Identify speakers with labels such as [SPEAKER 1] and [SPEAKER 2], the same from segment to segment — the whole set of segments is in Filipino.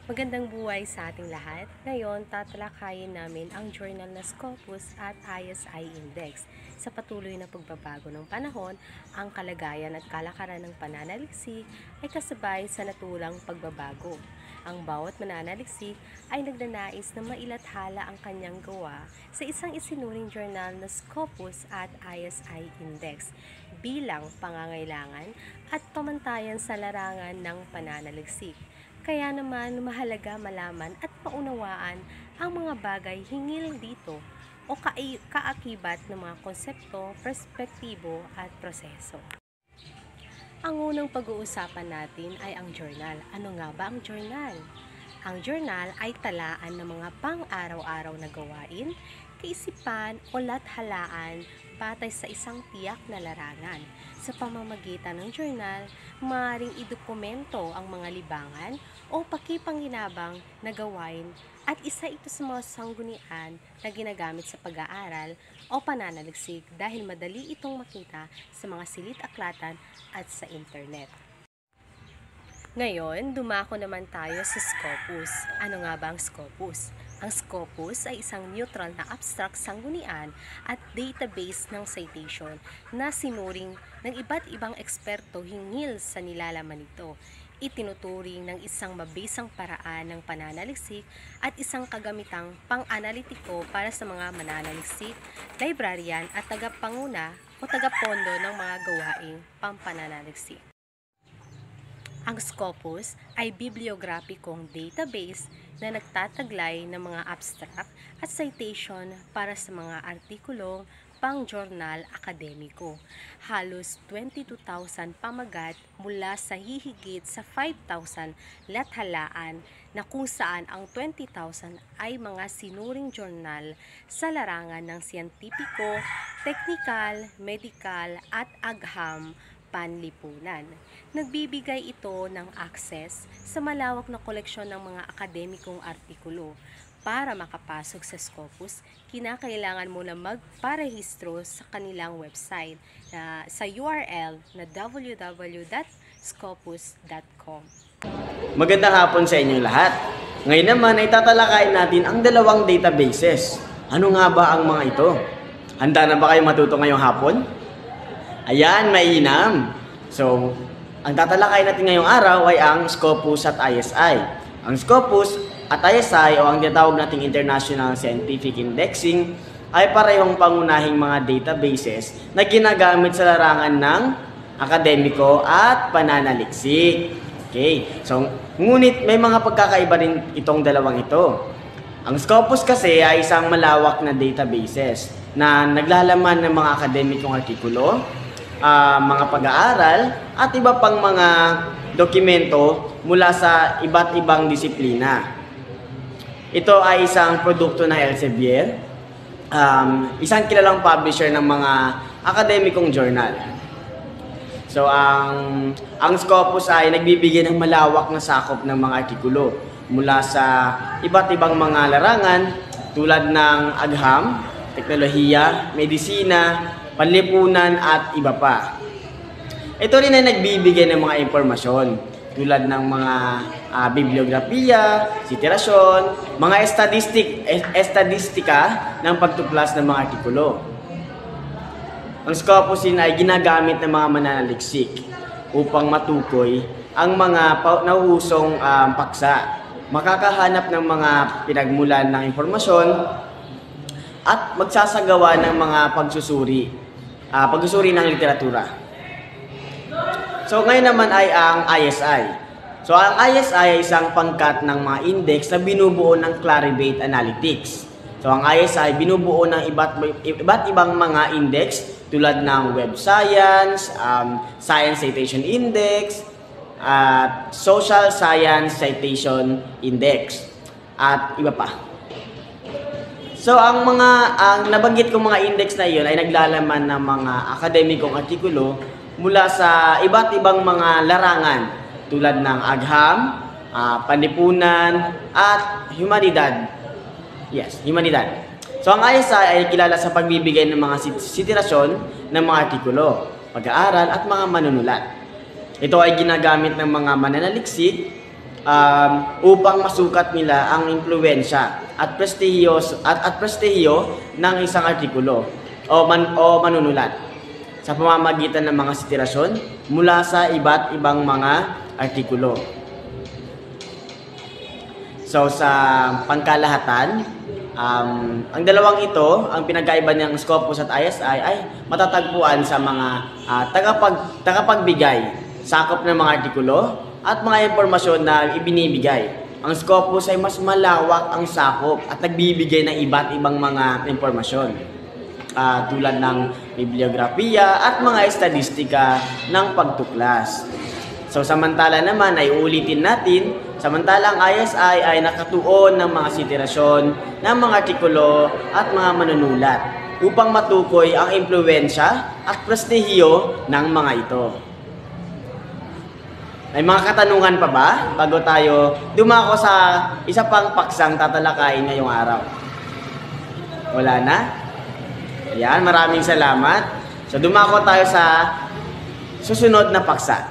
[SPEAKER 1] Magandang buhay sa ating lahat. Ngayon, tatalakayin namin ang journal na Scopus at ISI Index. Sa patuloy na pagbabago ng panahon, ang kalagayan at kalakaran ng pananaliksik ay kasabay sa natulang pagbabago. Ang bawat mananaliksik ay nagnanais na mailathala ang kanyang gawa sa isang isinuring journal na Scopus at ISI Index bilang pangangailangan at pamantayan sa larangan ng pananaliksik. Kaya naman mahalaga malaman at maunawaan ang mga bagay hingil dito o kaakibat ng mga konsepto, perspektibo at proseso. Ang unang pag-uusapan natin ay ang journal. Ano nga ba ang journal? Ang journal ay talaan ng mga pang-araw-araw na gawain, kaisipan o lathalaan batay sa isang tiyak na larangan. Sa pamamagitan ng journal, maaaring idokumento ang mga libangan o pakipanginabang na gawain at isa ito sa mga sanggunian na ginagamit sa pag-aaral o pananaliksik dahil madali itong makita sa mga silid-aklatan at sa internet. Ngayon, dumako naman tayo sa Scopus. Ano nga ba ang Scopus? Ang Scopus ay isang neutral na abstract sanggunian at database ng citation na sinuring ng iba't ibang eksperto hingil sa nilalaman nito. Itinuturing ng isang mabisang paraan ng pananaliksik at isang kagamitang pang-analitiko para sa mga mananaliksik, librarian at tagapanguna o tagapondo ng mga gawaing pampananaliksik. Ang Scopus ay bibliograpikong database na nagtataglay ng mga abstract at citation para sa mga artikulong pang-journal akademiko. Halos 22,000 pamagat mula sa hihigit sa 5,000 lathalaan na kung saan ang 20,000 ay mga sinuring journal sa larangan ng siyentipiko, teknikal, medikal at agham panlipunan. Nagbibigay ito ng access sa malawak na koleksyon ng mga akademikong artikulo. Para makapasok sa Scopus, kinakailangan mo na magparehistro sa kanilang website sa URL na www.scopus.com.
[SPEAKER 2] Magandang hapon sa inyong lahat. Ngayon naman ay tatalakayin natin ang dalawang databases. Ano nga ba ang mga ito? Handa na ba kayo matuto ngayong hapon? Ayan, mainam. So, ang tatalakayin natin ngayong araw ay ang Scopus at ISI. Ang Scopus at ISI o ang tinatawag nating International Scientific Indexing ay parehong pangunahing mga databases na ginagamit sa larangan ng akademiko at pananaliksik. Okay, so ngunit may mga pagkakaiba rin itong dalawang ito. Ang Scopus kasi ay isang malawak na databases na naglalaman ng mga akademikong artikulo, mga pag-aaral at iba pang mga dokumento mula sa iba't ibang disiplina. Ito ay isang produkto ng Elsevier, isang kilalang publisher ng mga akademikong journal. So ang Scopus ay nagbibigay ng malawak na sakop ng mga artikulo mula sa iba't ibang mga larangan tulad ng agham, teknolohiya, medisina, panlipunan at iba pa. Ito rin ay nagbibigay ng mga impormasyon tulad ng mga bibliografiya, siterasyon, mga estadistika ng pagtuklas ng mga artikulo. Ang Scopus din ay ginagamit ng mga mananaliksik upang matukoy ang mga nahuhusong paksa, makakahanap ng mga pinagmulan ng impormasyon at magsasagawa ng mga pagsusuri ng literatura. So ngayon naman ay ang ISI. So ang ISI ay isang pangkat ng mga index na binubuo ng Clarivate Analytics. So ang ISI binubuo ng iba't ibang mga index tulad ng Web Science, Science Citation Index, at Social Science Citation Index, at iba pa. So ang nabanggit kong mga index na iyon ay naglalaman ng mga akademikong artikulo mula sa iba't ibang mga larangan tulad ng agham, panlipunan at humanidad. Yes, humanidad. So ang ISI ay kilala sa pagbibigay ng mga siterasyon ng mga artikulo, pag-aaral at mga manunulat. Ito ay ginagamit ng mga mananaliksik upang masukat nila ang impluwensya at prestihiyo ng isang artikulo o manunulat sa pamamagitan ng mga sitirasyon mula sa iba't ibang mga artikulo. So sa pangkalahatan, ang dalawang ito, ang pinagkaiba ng Scopus at ISI ay matatagpuan sa mga tagapagbigay, sakop ng mga artikulo at mga impormasyon na ibinibigay. Ang Scopus ay mas malawak ang sakop at nagbibigay ng iba't ibang mga impormasyon tulad ng bibliografiya at mga estadistika ng pagtuklas. So samantala naman ay uulitin natin, samantalang ISI ay nakatuon ng mga sitirasyon, ng mga artikulo at mga manunulat upang matukoy ang impluwensya at prestihiyo ng mga ito. May mga katanungan pa ba bago tayo dumako sa isa pang paksang tatalakayin ngayong araw? Wala na? Ayan, maraming salamat. So dumako tayo sa susunod na paksa.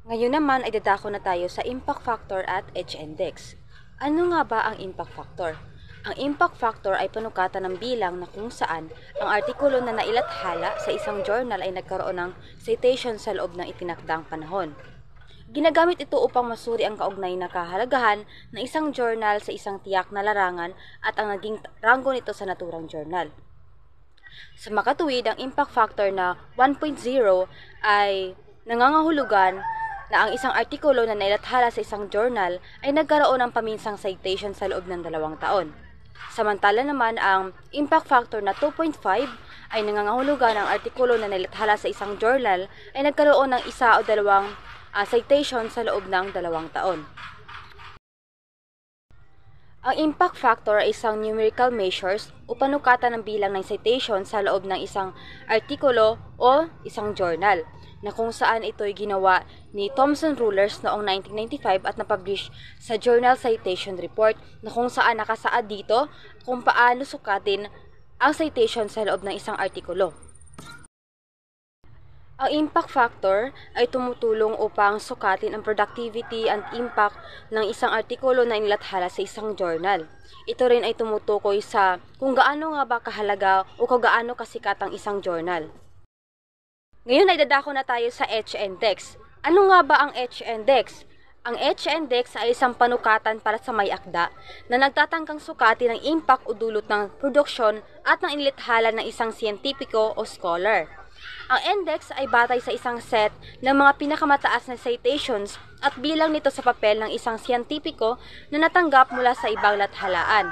[SPEAKER 3] Ngayon naman ay dadako na tayo sa impact factor at H-index. Ano nga ba ang impact factor? Ang impact factor ay panukatan ng bilang na kung saan ang artikulo na nailathala sa isang journal ay nagkaroon ng citation sa loob ng itinakdang panahon. Ginagamit ito upang masuri ang kaugnay na kahalagahan ng isang journal sa isang tiyak na larangan at ang naging ranggo nito sa naturang journal. Sa makatuwid, ang impact factor na 1.0 ay nangangahulugan na ang isang artikulo na nailathala sa isang journal ay nagkaroon ng paminsang citation sa loob ng 2 taon. Samantala naman, ang impact factor na 2.5 ay nangangahulugan na ang artikulo na nailathala sa isang journal ay nagkaroon ng 1 o 2 citation sa loob ng 2 taon. Ang impact factor ay isang numerical measures o panukatan ng bilang ng citation sa loob ng isang artikulo o isang journal, na kung saan ito'y ginawa ni Thomson Rulers noong 1995 at napublish sa Journal Citation Report, na kung saan nakasaad dito kung paano sukatin ang citation sa loob ng isang artikulo. Ang impact factor ay tumutulong upang sukatin ang productivity and impact ng isang artikulo na inilathala sa isang journal. Ito rin ay tumutukoy sa kung gaano nga ba kahalaga o kung gaano kasikat ang isang journal. Ngayon ay dadako na tayo sa H-index. Ano nga ba ang H-index? Ang H-index ay isang panukatan para sa may akda na nagtatangkang sukatin ng impact o dulot ng produksyon at ng inilathala ng isang siyentipiko o scholar. Ang index ay batay sa isang set ng mga pinakamataas na citations at bilang nito sa papel ng isang siyentipiko na natanggap mula sa ibang lathalaan.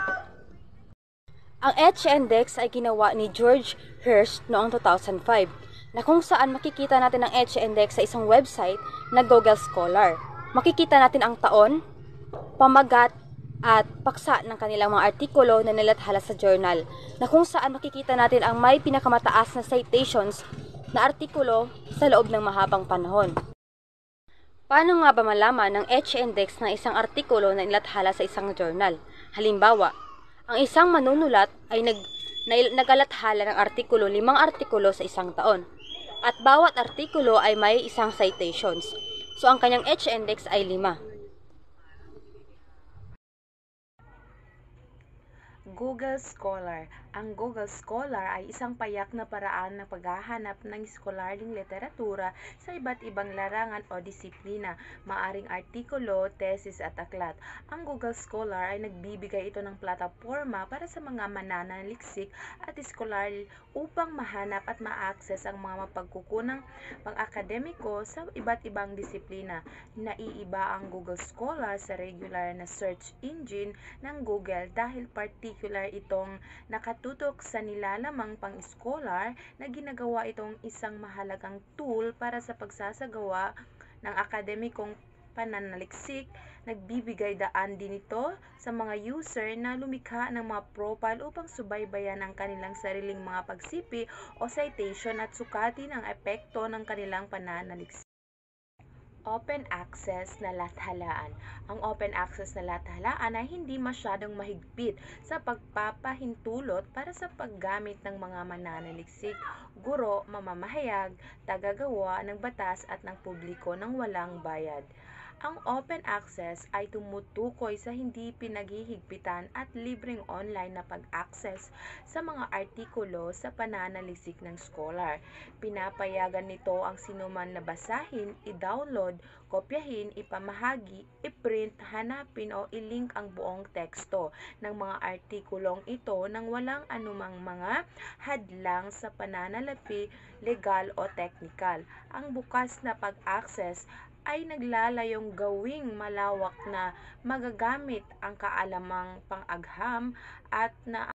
[SPEAKER 3] Ang H-index ay ginawa ni George Hurst noong 2005, na kung saan makikita natin ang H-index sa isang website na Google Scholar. Makikita natin ang taon, pamagat, at paksa ng kanilang mga artikulo na nilathala sa journal, na kung saan makikita natin ang may pinakamataas na citations na artikulo sa loob ng mahabang panahon. Paano nga ba malaman ng H-index ng isang artikulo na nilathala sa isang journal? Halimbawa, ang isang manunulat ay nagalathala ng artikulo 5 artikulo sa isang taon, at bawat artikulo ay may isang citations. So ang kanyang H-index ay 5.
[SPEAKER 4] Google Scholar. Ang Google Scholar ay isang payak na paraan ng paghahanap ng eskolarling literatura sa iba't ibang larangan o disiplina, maaring artikulo, tesis at aklat. Ang Google Scholar ay nagbibigay ito ng plataporma para sa mga mananaliksik at eskolar upang mahanap at ma-access ang mga mapagkukunang pang-akademiko sa iba't ibang disiplina. Naiiba ang Google Scholar sa regular na search engine ng Google dahil particular itong nakatutok sa nilalamang pang-scholar na ginagawa itong isang mahalagang tool para sa pagsasagawa ng akademikong pananaliksik. Nagbibigay daan din ito sa mga user na lumikha ng mga profile upang subaybayan ang kanilang sariling mga pagsipi o citation at sukatin ang epekto ng kanilang pananaliksik. Open access na lathalaan. Ang open access na lathalaan ay hindi masyadong mahigpit sa pagpapahintulot para sa paggamit ng mga mananaliksik, guro, mamamahayag, tagagawa ng batas at ng publiko ng walang bayad. Ang open access ay tumutukoy sa hindi pinaghihigpitan at libreng online na pag-access sa mga artikulo sa pananalisik ng scholar. Pinapayagan nito ang sinuman na basahin, i-download, kopyahin, ipamahagi, i-print, hanapin o i-link ang buong teksto ng mga artikulong ito nang walang anumang mga hadlang sa pananalapi, legal o teknikal. Ang bukas na pag-access ay naglalayong gawing malawak na magagamit ang kaalamang pang-agham at na